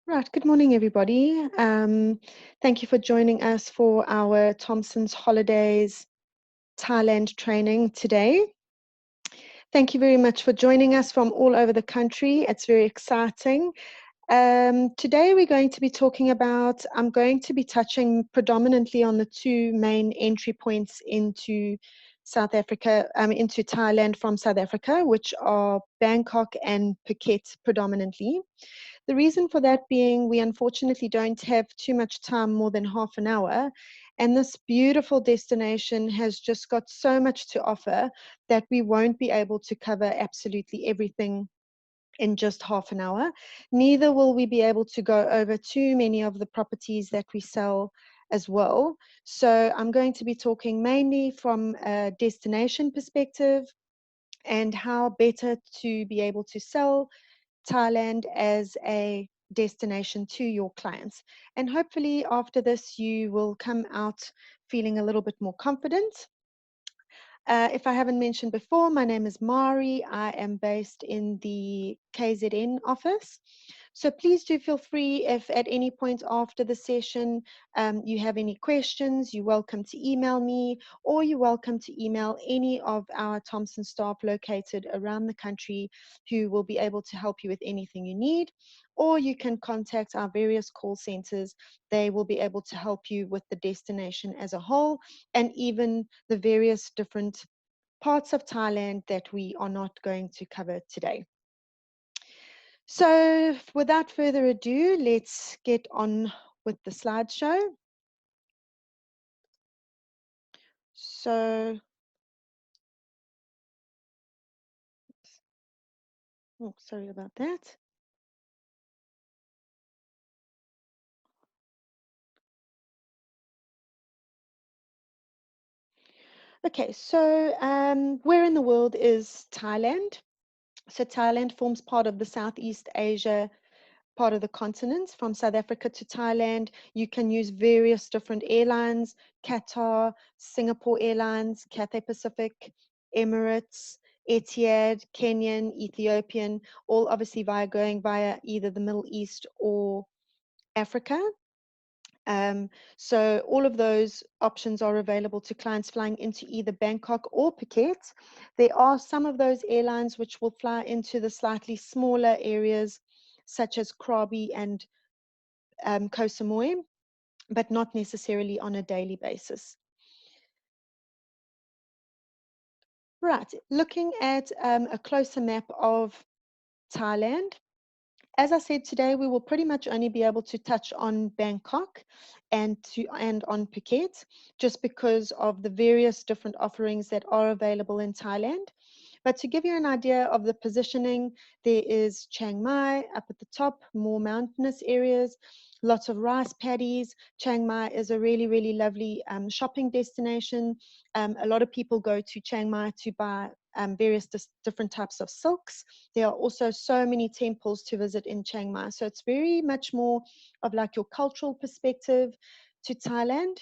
Right, good morning, everybody. Thank you for joining us for our Thompson's Holidays Thailand training today. Thank you very much for joining us from all over the country. It's very exciting. Today we're going to be talking about, I'm going to be touching predominantly on the two main entry points into South Africa, into Thailand from South Africa, which are Bangkok and Phuket predominantly. The reason for that being we unfortunately don't have too much time, more than half an hour, and this beautiful destination has just got so much to offer that we won't be able to cover absolutely everything in just half an hour. Neither will we be able to go over too many of the properties that we sell as well. So I'm going to be talking mainly from a destination perspective and how better to be able to sell Thailand as a destination to your clients. And hopefully after this, you will come out feeling a little bit more confident. If I haven't mentioned before, my name is Mari. I am based in the KZN office. So please do feel free if at any point after the session you have any questions, you're welcome to email me, or you're welcome to email any of our Thompson staff located around the country who will be able to help you with anything you need. Or you can contact our various call centers. They will be able to help you with the destination as a whole and even the various different parts of Thailand that we are not going to cover today. So without further ado, let's get on with the slideshow. So, oh, sorry about that. Okay, so where in the world is Thailand? So Thailand forms part of the Southeast Asia part of the continent. From South Africa to Thailand, you can use various different airlines: Qatar, Singapore Airlines, Cathay Pacific, Emirates, Etihad, Kenyan, Ethiopian, all obviously going via either the Middle East or Africa. So all of those options are available to clients flying into either Bangkok or Phuket. There are some of those airlines which will fly into the slightly smaller areas such as Krabi and Koh Samui, but not necessarily on a daily basis. Right, looking at a closer map of Thailand. As I said, today we will pretty much only be able to touch on Bangkok and on Phuket, just because of the various different offerings that are available in Thailand. But to give you an idea of the positioning, there is Chiang Mai up at the top, more mountainous areas, lots of rice paddies. Chiang Mai is a really, really lovely shopping destination. A lot of people go to Chiang Mai to buy various different types of silks. There are also so many temples to visit in Chiang Mai. So it's very much more of like your cultural perspective to Thailand.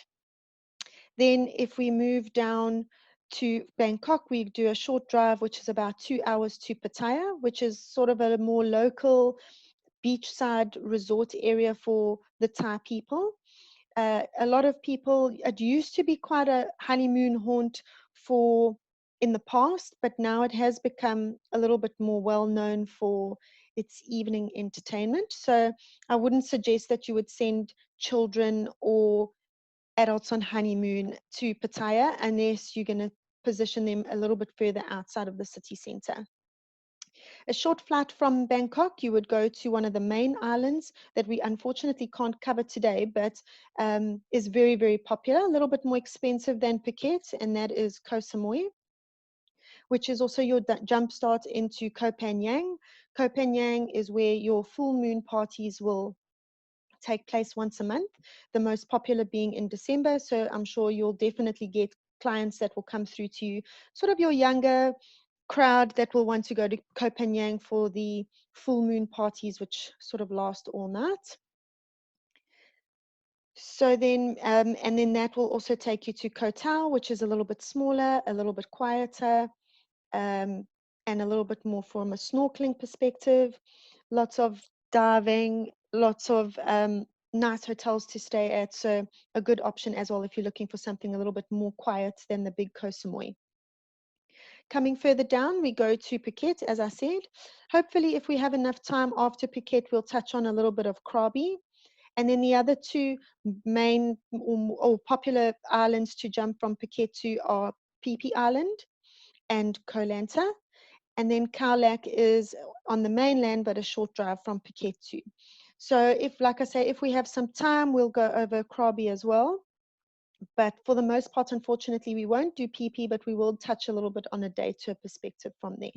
Then if we move down to Bangkok, we do a short drive, which is about 2 hours to Pattaya, which is sort of a more local beachside resort area for the Thai people. A lot of people, it used to be quite a honeymoon haunt for in the past, but now it has become a little bit more well known for its evening entertainment. So I wouldn't suggest that you would send children or adults on honeymoon to Pattaya unless you're going to position them a little bit further outside of the city center. A short flight from Bangkok, you would go to one of the main islands that we unfortunately can't cover today, but is very, very popular, a little bit more expensive than Phuket, and that is Koh Samui, which is also your jump start into Koh Phangan. Koh Phangan is where your full moon parties will take place once a month, the most popular being in December. So I'm sure you'll definitely get clients that will come through to you, sort of your younger crowd that will want to go to Koh Phangan for the full moon parties, which sort of last all night. So then, and then that will also take you to Koh Tao, which is a little bit smaller, a little bit quieter, and a little bit more from a snorkeling perspective. Lots of diving, lots of nice hotels to stay at. So a good option as well if you're looking for something a little bit more quiet than the big Koh Samui. Coming further down, we go to Phuket, as I said. Hopefully, if we have enough time after Phuket, we'll touch on a little bit of Krabi. And then the other two main or popular islands to jump from Phuket to are Phi Phi Island and Koh Lanta. And then Khao Lak is on the mainland, but a short drive from Phuket too. So if, like I say, if we have some time, we'll go over Krabi as well. But for the most part, unfortunately, we won't do PP, but we will touch a little bit on a day tour perspective from there.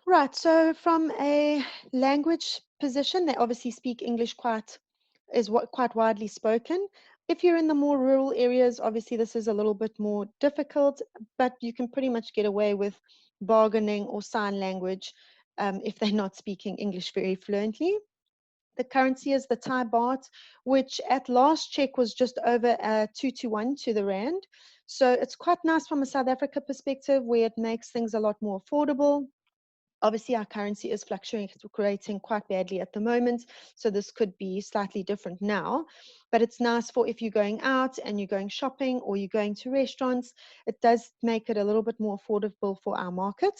Right, so from a language position, they obviously speak English quite widely spoken. If you're in the more rural areas, obviously this is a little bit more difficult, but you can pretty much get away with bargaining or sign language if they're not speaking English very fluently. The currency is the Thai baht, which at last check was just over 2 to 1 to the rand. So it's quite nice from a South Africa perspective where it makes things a lot more affordable. Obviously, our currency is fluctuating quite badly at the moment, so this could be slightly different now. But it's nice for if you're going out and you're going shopping or you're going to restaurants, it does make it a little bit more affordable for our market.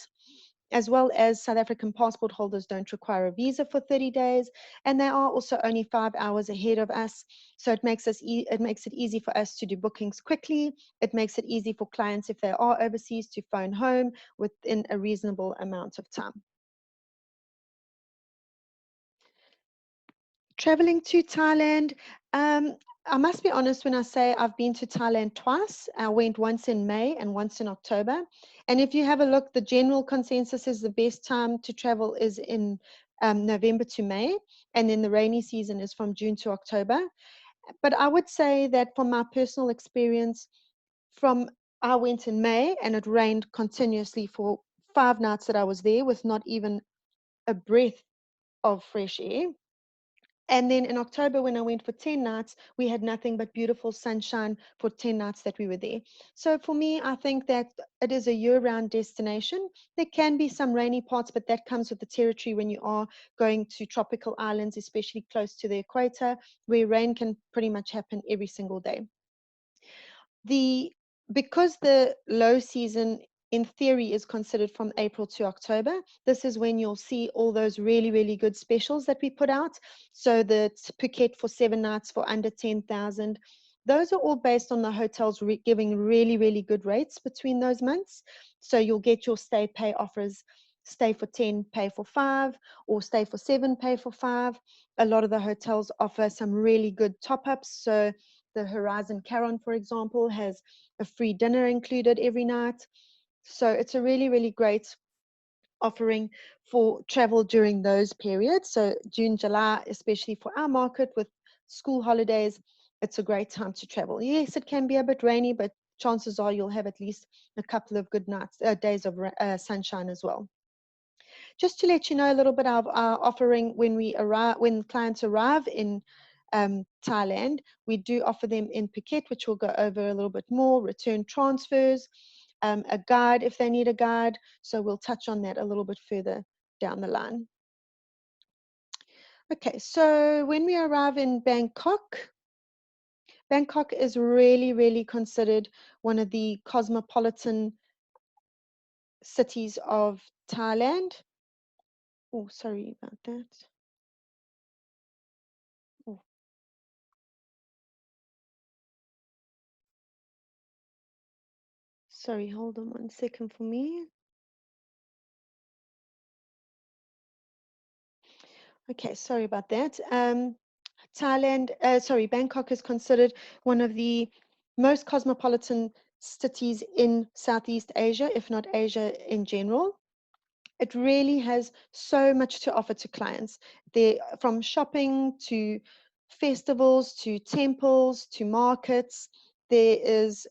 As well as South African passport holders don't require a visa for 30 days, and they are also only 5 hours ahead of us. So it makes it easy for us to do bookings quickly. It makes it easy for clients if they are overseas to phone home within a reasonable amount of time. Traveling to Thailand, I must be honest when I say I've been to Thailand twice. I went once in May and once in October. And if you have a look, the general consensus is the best time to travel is in November to May, and then the rainy season is from June to October. But I would say that from my personal experience, from I went in May and it rained continuously for 5 nights that I was there with not even a breath of fresh air. And then in October, when I went for 10 nights, we had nothing but beautiful sunshine for 10 nights that we were there. So for me, I think that it is a year-round destination. There can be some rainy parts, but that comes with the territory when you are going to tropical islands, especially close to the equator, where rain can pretty much happen every single day. The Because the low season in theory is considered from April to October, this is when you'll see all those really good specials that we put out. So the Phuket for 7 nights for under 10,000. Those are all based on the hotels giving really good rates between those months. So you'll get your stay pay offers: stay for 10, pay for 5, or stay for 7, pay for 5. A lot of the hotels offer some really good top ups. So the Horizon Caron, for example, has a free dinner included every night. So it's a really great offering for travel during those periods. So June, July, especially for our market with school holidays, it's a great time to travel. Yes, it can be a bit rainy, but chances are you'll have at least a couple of good days of sunshine as well. Just to let you know a little bit of our offering when clients arrive in Thailand, we do offer them in Phuket, which we'll go over a little bit more, return transfers, a guide if they need a guide. So we'll touch on that a little bit further down the line. Okay, so when we arrive in Bangkok, Bangkok is really considered one of the cosmopolitan cities of Thailand. Oh, sorry about that. Oh, sorry, hold on 1 second for me. Okay, sorry about that. Bangkok is considered one of the most cosmopolitan cities in Southeast Asia, if not Asia in general. It really has so much to offer to clients. There, from shopping to festivals to temples to markets, there is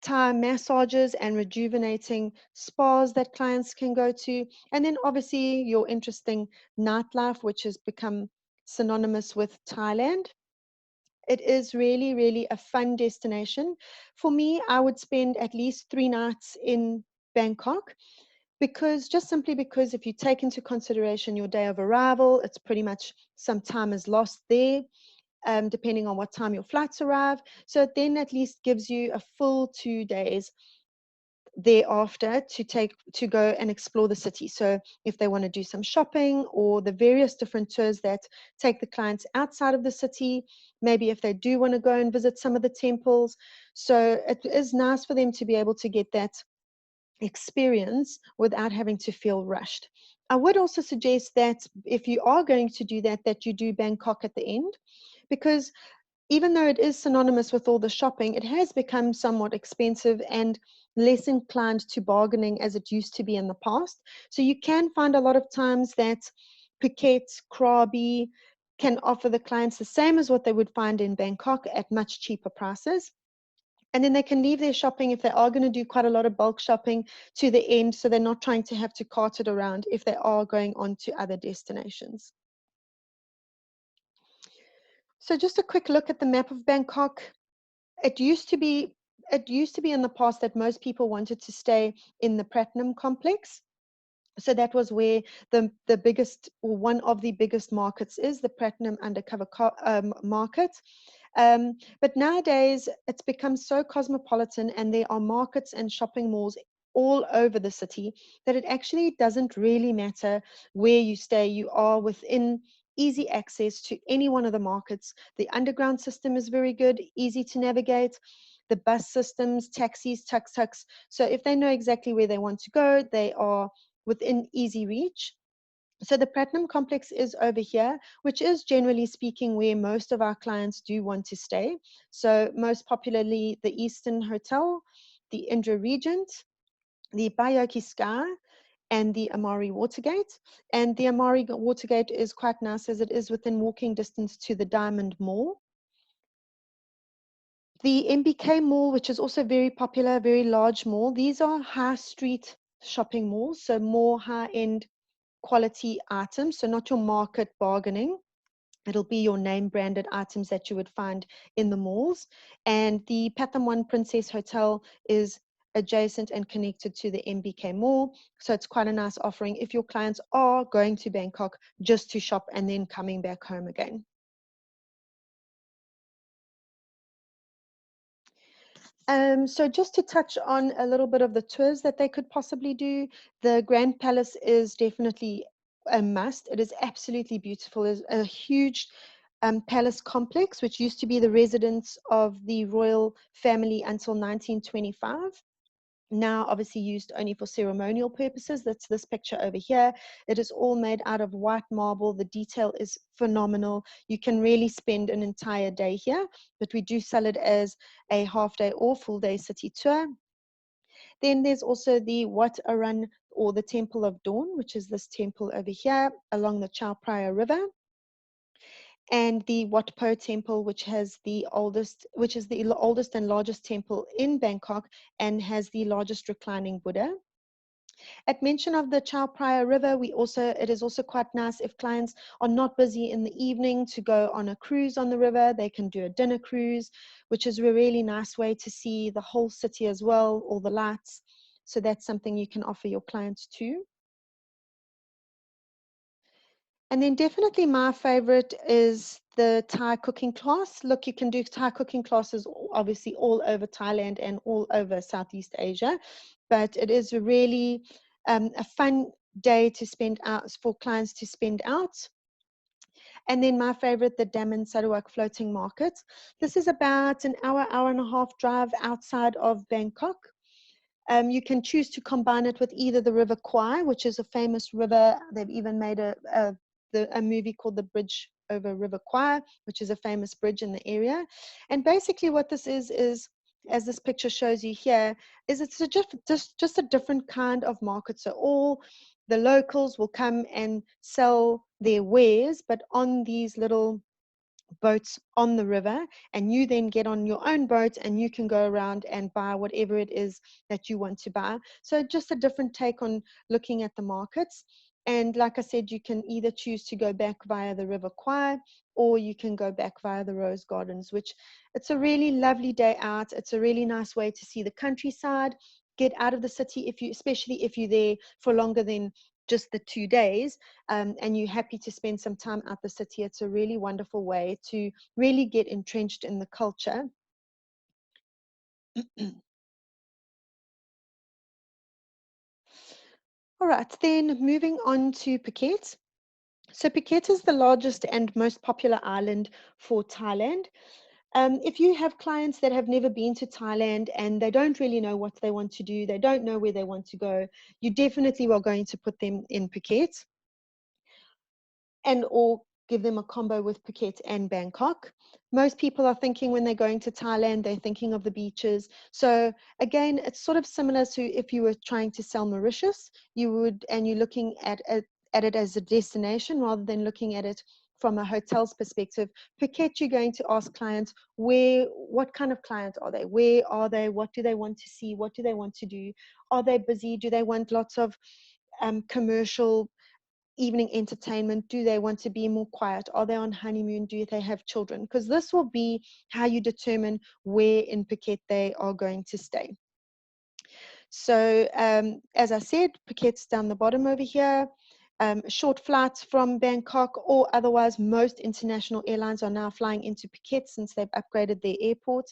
Thai massages and rejuvenating spas that clients can go to. And then obviously your interesting nightlife, which has become synonymous with Thailand. It is really a fun destination. For me, I would spend at least 3 nights in Bangkok. Because just simply because if you take into consideration your day of arrival, it's pretty much some time is lost there, depending on what time your flights arrive. So it then at least gives you a full 2 days thereafter to go and explore the city. So if they want to do some shopping or the various different tours that take the clients outside of the city, maybe if they do want to go and visit some of the temples. So it is nice for them to be able to get that experience without having to feel rushed. I would also suggest that if you are going to do that, that you do Bangkok at the end, because even though it is synonymous with all the shopping, it has become somewhat expensive and less inclined to bargaining as it used to be in the past. So you can find a lot of times that Phuket, Krabi can offer the clients the same as what they would find in Bangkok at much cheaper prices. And then they can leave their shopping if they are going to do quite a lot of bulk shopping to the end, so they're not trying to have to cart it around if they are going on to other destinations. So just a quick look at the map of Bangkok. It used to be in the past that most people wanted to stay in the Platinum complex. So that was where the biggest, or one of the biggest markets is, the Platinum undercover market. But nowadays it's become so cosmopolitan and there are markets and shopping malls all over the city that it actually doesn't really matter where you stay. You are within easy access to any one of the markets. The underground system is very good, easy to navigate. The bus systems, taxis, tuk-tuks. So if they know exactly where they want to go, they are within easy reach. So the Platinum complex is over here, which is generally speaking where most of our clients do want to stay. So most popularly the Eastern Hotel, the Indra Regent, the Bayoki Sky, and the Amari Watergate. And the Amari Watergate is quite nice as it is within walking distance to the Diamond Mall. The MBK Mall, which is also very popular, very large mall. These are high street shopping malls, so more high-end quality items, so not your market bargaining. It'll be your name branded items that you would find in the malls. And the Pathum One Princess Hotel is adjacent and connected to the MBK Mall. So it's quite a nice offering if your clients are going to Bangkok just to shop and then coming back home again. So just to touch on a little bit of the tours that they could possibly do, the Grand Palace is definitely a must. It is absolutely beautiful. It's a huge palace complex, which used to be the residence of the royal family until 1925. Now obviously used only for ceremonial purposes. That's this picture over here. It is all made out of white marble. The detail is phenomenal. You can really spend an entire day here, but we do sell it as a half day or full day city tour. Then there's also the Wat Arun, or the Temple of Dawn, which is this temple over here along the Chao Phraya River, and the Wat Po Temple, which is the oldest and largest temple in Bangkok and has the largest reclining Buddha. At mention of the Chao Phraya River, it is also quite nice if clients are not busy in the evening to go on a cruise on the river. They can do a dinner cruise, which is a really nice way to see the whole city as well, all the lights. So that's something you can offer your clients too. And then definitely my favorite is the Thai cooking class. Look, you can do Thai cooking classes obviously all over Thailand and all over Southeast Asia, but it is really a fun day to spend out for clients to spend out. And then my favorite, the Daman Sarawak floating market. This is about an hour and a half drive outside of Bangkok. You can choose to combine it with either the River Kwai, which is a famous river. They've even made a movie called The Bridge over River Kwai, which is a famous bridge in the area. And basically what this is, as this picture shows you here, is it's just a different kind of market. So all the locals will come and sell their wares, but on these little boats on the river, and you then get on your own boat and you can go around and buy whatever it is that you want to buy. So just a different take on looking at the markets. And like I said, you can either choose to go back via the River Kwai, or you can go back via the Rose Gardens, which it's a really lovely day out. It's a really nice way to see the countryside. get out of the city, especially if you're there for longer than just the 2 days, and you're happy to spend some time out the city, it's a really wonderful way to really get entrenched in the culture. All right, then moving on to Phuket. So Phuket is the largest and most popular island for Thailand. If you have clients that have never been to Thailand and they don't really know what they want to do, they don't know where they want to go, you definitely are going to put them in Phuket, and or give them a combo with Phuket and Bangkok. Most people are thinking when they're going to Thailand, they're thinking of the beaches. So again, it's sort of similar to if you were trying to sell Mauritius, and you're looking at it as a destination rather than looking at it from a hotel's perspective. Phuket, you're going to ask clients what kind of client are they? Where are they? What do they want to see? What do they want to do? Are they busy? Do they want lots of commercial evening entertainment? Do they want to be more quiet? Are they on honeymoon? Do they have children? Because this will be how you determine where in Phuket they are going to stay. So as I said, Phuket's down the bottom over here. Short flights from Bangkok, or otherwise most international airlines are now flying into Phuket since they've upgraded their airport.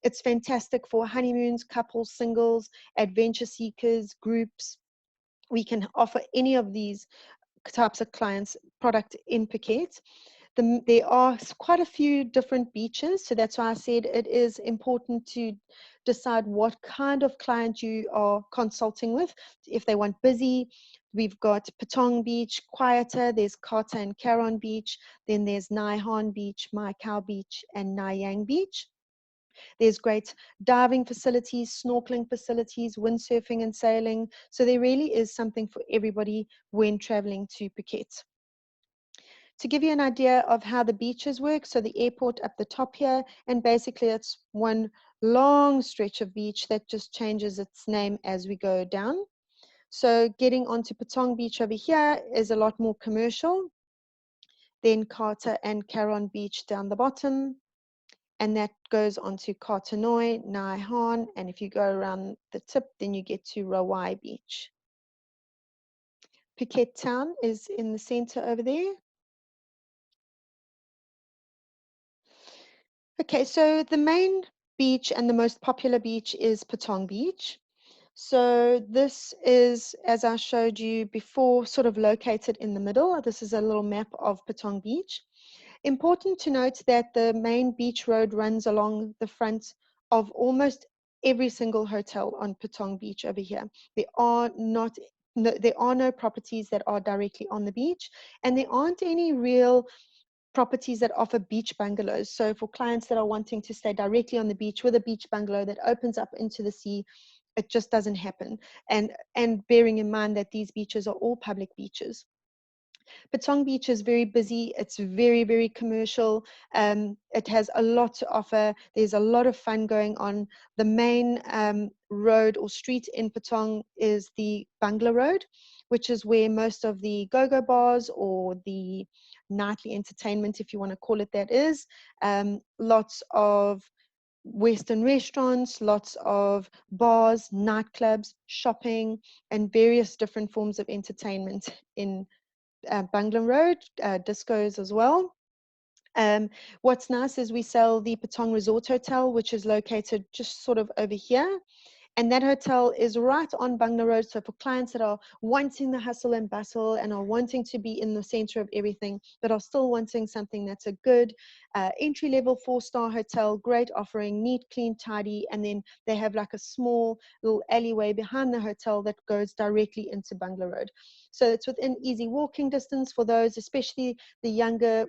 It's fantastic for honeymoons, couples, singles, adventure seekers, groups. We can offer any of these types of clients product in Phuket. There are quite a few different beaches, so that's why I said it is important to decide what kind of client you are consulting with. If they want busy, we've got Patong Beach, quieter, there's Kata and Karon Beach, then there's Nai Han Beach, Mai Khao Beach, and Nai Yang Beach. There's great diving facilities, snorkeling facilities, windsurfing and sailing. So there really is something for everybody when traveling to Phuket. To give you an idea of how the beaches work, so the airport up the top here, and basically it's one long stretch of beach that just changes its name as we go down. So getting onto Patong Beach over here is a lot more commercial. Then Kata and Karon Beach down the bottom, and that goes on to Koh Tanoi, Nai Han, and if you go around the tip, then you get to Rawai Beach. Phuket town is in the center over there. Okay, so the main beach and the most popular beach is Patong Beach. So this is, as I showed you before, sort of located in the middle. This is a little map of Patong Beach. Important to note that the main beach road runs along the front of almost every single hotel on Patong Beach over here. There are no properties that are directly on the beach, and there aren't any real properties that offer beach bungalows. So for clients that are wanting to stay directly on the beach with a beach bungalow that opens up into the sea, it just doesn't happen. And bearing in mind that these beaches are all public beaches. Patong Beach is very busy. It's very, very commercial. It has a lot to offer. There's a lot of fun going on. The main road or street in Patong is the Bangla Road, which is where most of the go-go bars or the nightly entertainment, if you want to call it that, is. Lots of Western restaurants, lots of bars, nightclubs, shopping, and various different forms of entertainment in Bangla Road, discos as well. What's nice is we sell the Patong Resort Hotel, which is located just sort of over here. And that hotel is right on Bangla Road. So for clients that are wanting the hustle and bustle and are wanting to be in the center of everything, but are still wanting something that's a good entry-level 4-star hotel, great offering, neat, clean, tidy. And then they have like a small little alleyway behind the hotel that goes directly into Bangla Road. So it's within easy walking distance for those, especially the younger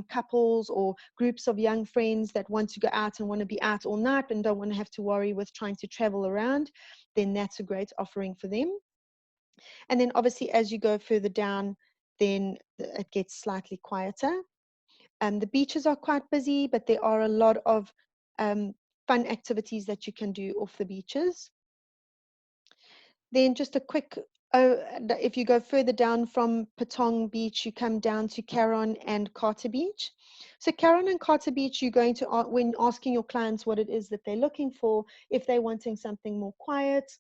couples or groups of young friends that want to go out and want to be out all night and don't want to have to worry with trying to travel around, then that's a great offering for them. And then obviously as you go further down, then it gets slightly quieter. The beaches are quite busy, but there are a lot of fun activities that you can do off the beaches. Then just a quick if you go further down from Patong Beach, you come down to Caron and Carter Beach. So Caron and Carter Beach, you're going to, when asking your clients what it is that they're looking for, if they're wanting something more quiet,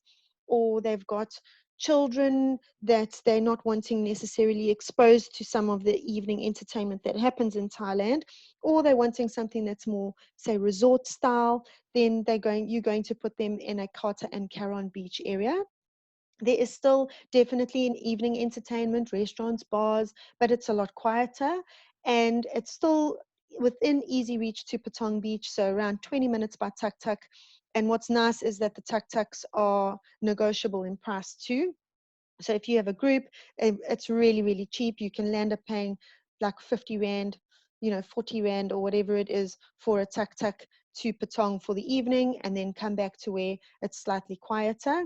or they've got children that they're not wanting necessarily exposed to some of the evening entertainment that happens in Thailand, or they're wanting something that's more, say, resort style, then you're going to put them in a Carter and Caron Beach area. There is still definitely an evening entertainment, restaurants, bars, but it's a lot quieter, and it's still within easy reach to Patong Beach, so around 20 minutes by tuk-tuk. And what's nice is that the tuk-tuks are negotiable in price too. So if you have a group, it's really, really cheap. You can land up paying like 50 Rand, 40 Rand or whatever it is for a tuk-tuk to Patong for the evening, and then come back to where it's slightly quieter.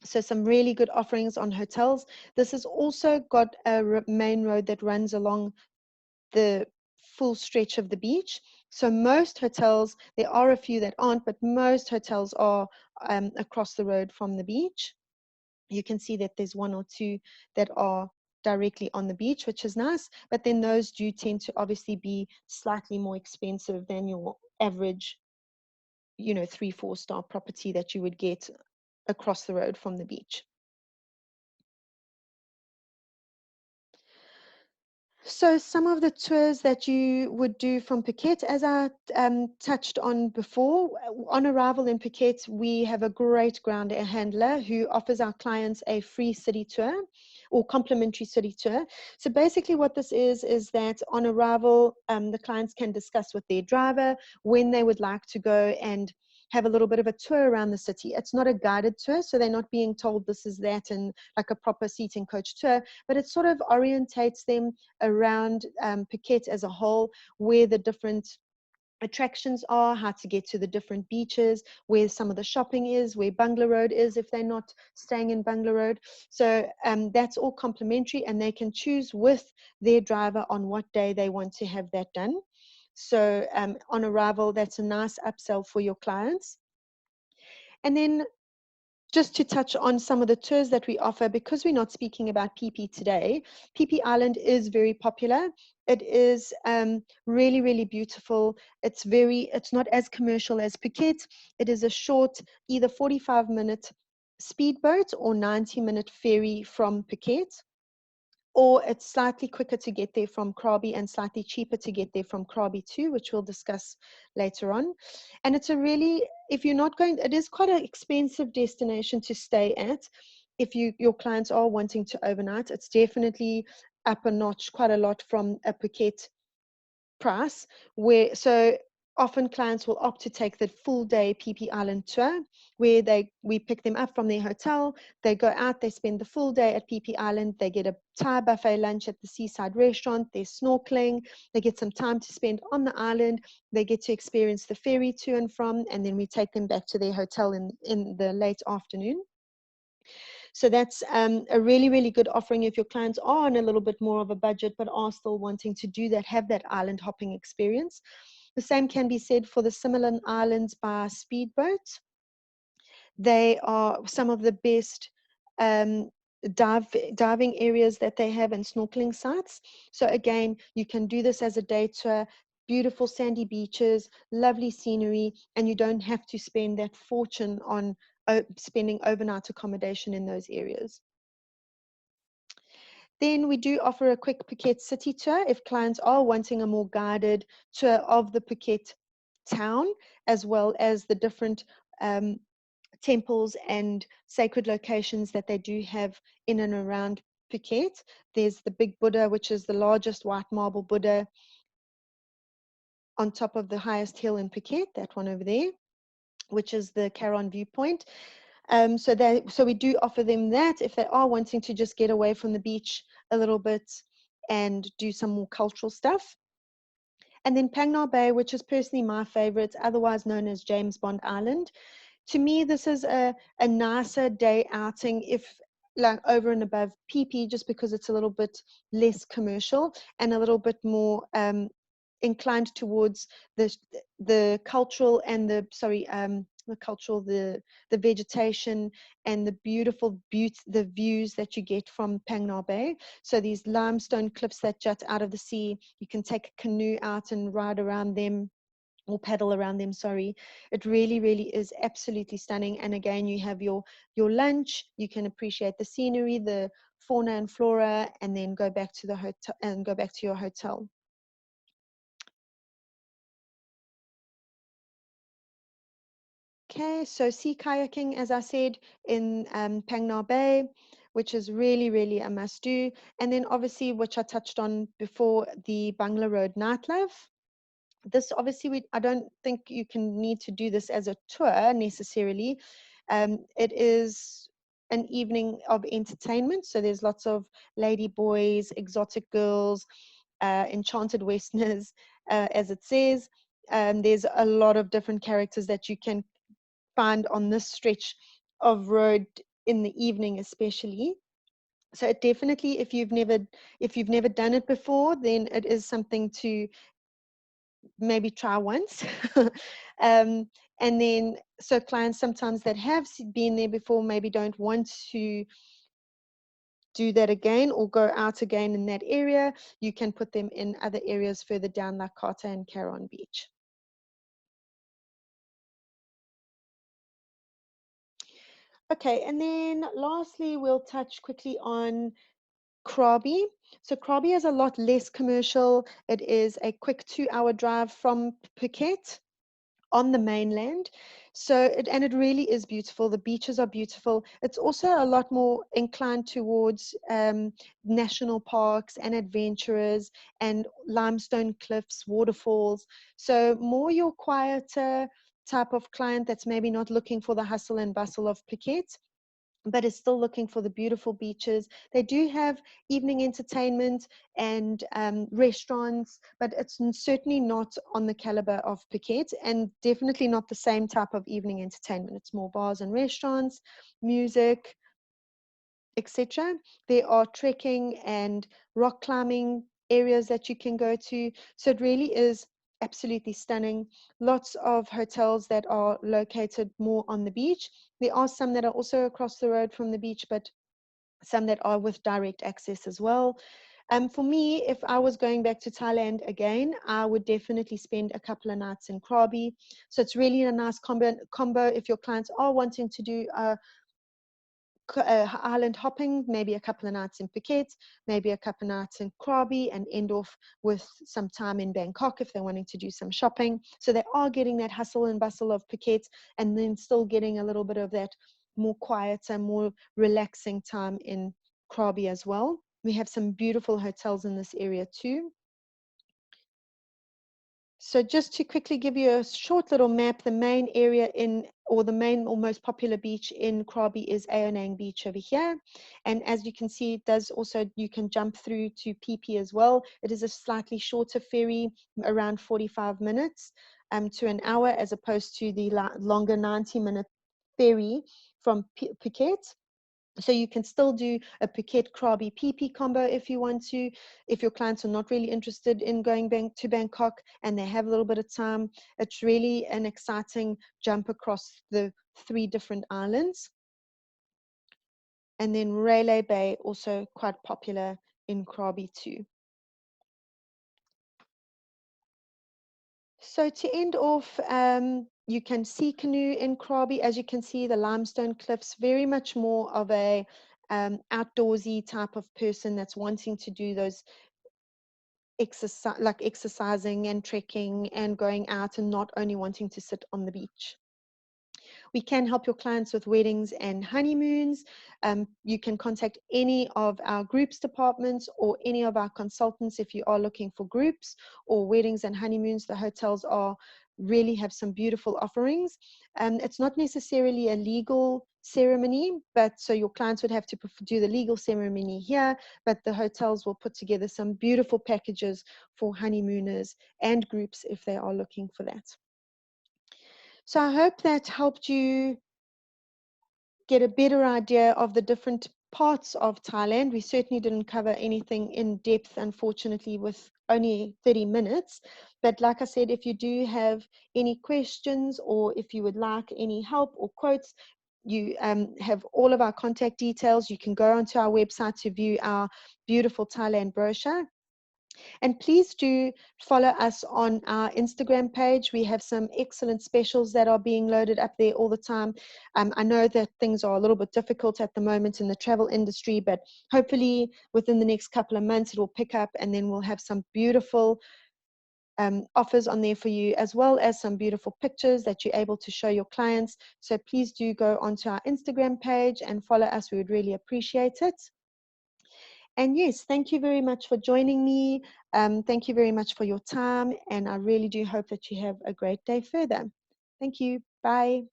So some really good offerings on hotels. This has also got a main road that runs along the full stretch of the beach. So most hotels, there are a few that aren't, but most hotels are across the road from the beach. You can see that there's one or two that are directly on the beach, which is nice, but then those do tend to obviously be slightly more expensive than your average, 3-4 star property that you would get across the road from the beach. So some of the tours that you would do from Phuket, as I touched on before, on arrival in Phuket, we have a great ground handler who offers our clients a free city tour or complimentary city tour. So basically what this is that on arrival, the clients can discuss with their driver when they would like to go and have a little bit of a tour around the city. It's not a guided tour, so they're not being told this is that and like a proper seating coach tour, but it sort of orientates them around Phuket as a whole, where the different attractions are, how to get to the different beaches, where some of the shopping is, where Bungalow Road is if they're not staying in Bungalow Road. So that's all complimentary, and they can choose with their driver on what day they want to have that done. So on arrival, that's a nice upsell for your clients. And then just to touch on some of the tours that we offer, because we're not speaking about PP today, PP Island is very popular. It is really, really beautiful. It's not as commercial as Phuket. It is a short, either 45-minute speedboat or 90-minute ferry from Phuket, or it's slightly quicker to get there from Krabi and slightly cheaper to get there from Krabi too, which we'll discuss later on. And it's a really, if you're not going, it is quite an expensive destination to stay at. If your clients are wanting to overnight, it's definitely up a notch, quite a lot from a Phuket price, where so often clients will opt to take the full day PP Island tour, where we pick them up from their hotel, they go out, they spend the full day at PP Island, they get a Thai buffet lunch at the seaside restaurant, there's snorkeling, they get some time to spend on the island, they get to experience the ferry to and from, and then we take them back to their hotel in the late afternoon. So that's a really, really good offering if your clients are on a little bit more of a budget, but are still wanting to do that, have that island hopping experience. The same can be said for the Similan Islands by speedboat. They are some of the best um, diving areas that they have and snorkeling sites. So again, you can do this as a day tour, beautiful sandy beaches, lovely scenery, and you don't have to spend that fortune on spending overnight accommodation in those areas. Then we do offer a quick Phuket city tour if clients are wanting a more guided tour of the Phuket town, as well as the different temples and sacred locations that they do have in and around Phuket. There's the big Buddha, which is the largest white marble Buddha on top of the highest hill in Phuket, that one over there, which is the Caron viewpoint. So we do offer them that if they are wanting to just get away from the beach a little bit and do some more cultural stuff. And then Pangnar Bay, which is personally my favorite, otherwise known as James Bond Island. To me, this is a nicer day outing if like over and above PP, just because it's a little bit less commercial and a little bit more inclined towards the cultural and the cultural, the vegetation, and the beautiful the views that you get from Pangnar Bay. So these limestone cliffs that jut out of the sea, you can take a canoe out and ride around them, or paddle around them, sorry. It really, really is absolutely stunning. And again, you have your lunch, you can appreciate the scenery, the fauna and flora, and then go back to the hotel and go back to your hotel. Okay, so sea kayaking, as I said, in Pangnar Bay, which is really, really a must do. And then obviously, which I touched on before, the Bangla Road nightlife. This obviously, I don't think you can need to do this as a tour necessarily. It is an evening of entertainment. So there's lots of lady boys, exotic girls, enchanted westerners, as it says. There's a lot of different characters that you can find on this stretch of road in the evening, especially. So it definitely, if you've never done it before, then it is something to maybe try once. um, and then, so clients sometimes that have been there before maybe don't want to do that again or go out again in that area. You can put them in other areas further down, like Kata and Caron Beach. Okay, and then lastly, we'll touch quickly on Krabi. So Krabi is a lot less commercial. It is a quick 2-hour drive from Phuket on the mainland. So and it really is beautiful. The beaches are beautiful. It's also a lot more inclined towards national parks and adventurers and limestone cliffs, waterfalls. So more your quieter type of client that's maybe not looking for the hustle and bustle of Phuket, but is still looking for the beautiful beaches. They do have evening entertainment and restaurants, but it's certainly not on the caliber of Phuket, and definitely not the same type of evening entertainment. It's more bars and restaurants, music, etc. There are trekking and rock climbing areas that you can go to. So it really is absolutely stunning. Lots of hotels that are located more on the beach. There are some that are also across the road from the beach, but some that are with direct access as well. For me, if I was going back to Thailand again, I would definitely spend a couple of nights in Krabi. So it's really a nice combo if your clients are wanting to do island hopping, maybe a couple of nights in Phuket, maybe a couple of nights in Krabi, and end off with some time in Bangkok if they're wanting to do some shopping. So they are getting that hustle and bustle of Phuket, and then still getting a little bit of that more quieter, more relaxing time in Krabi as well. We have some beautiful hotels in this area too. So just to quickly give you a short little map, the main area or the main or most popular beach in Krabi is Aonang Beach over here. And as you can see, it does also, you can jump through to PP as well. It is a slightly shorter ferry, around 45 minutes to an hour, as opposed to the longer 90-minute ferry from Phuket. So you can still do a Phuket Krabi PP combo if you want to. If your clients are not really interested in going back to Bangkok and they have a little bit of time, it's really an exciting jump across the 3 different islands. And then Railay Bay, also quite popular in Krabi too. So to end off, you can sea canoe in Krabi. As you can see, the limestone cliffs, very much more of a outdoorsy type of person that's wanting to do those exercising and trekking and going out, and not only wanting to sit on the beach. We can help your clients with weddings and honeymoons. You can contact any of our groups departments or any of our consultants if you are looking for groups or weddings and honeymoons. The hotels really have some beautiful offerings. It's not necessarily a legal ceremony, but so your clients would have to do the legal ceremony here, but the hotels will put together some beautiful packages for honeymooners and groups if they are looking for that. So I hope that helped you get a better idea of the different parts of Thailand. We certainly didn't cover anything in depth, unfortunately, with only 30 minutes. But like I said, if you do have any questions or if you would like any help or quotes, you have all of our contact details. You can go onto our website to view our beautiful Thailand brochure. And please do follow us on our Instagram page. We have some excellent specials that are being loaded up there all the time. I know that things are a little bit difficult at the moment in the travel industry, but hopefully within the next couple of months it will pick up, and then we'll have some beautiful offers on there for you, as well as some beautiful pictures that you're able to show your clients. So please do go onto our Instagram page and follow us. We would really appreciate it. And yes, thank you very much for joining me. Thank you very much for your time. And I really do hope that you have a great day further. Thank you. Bye.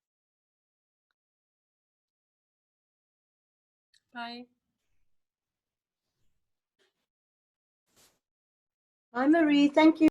Bye. Hi, Marie. Thank you.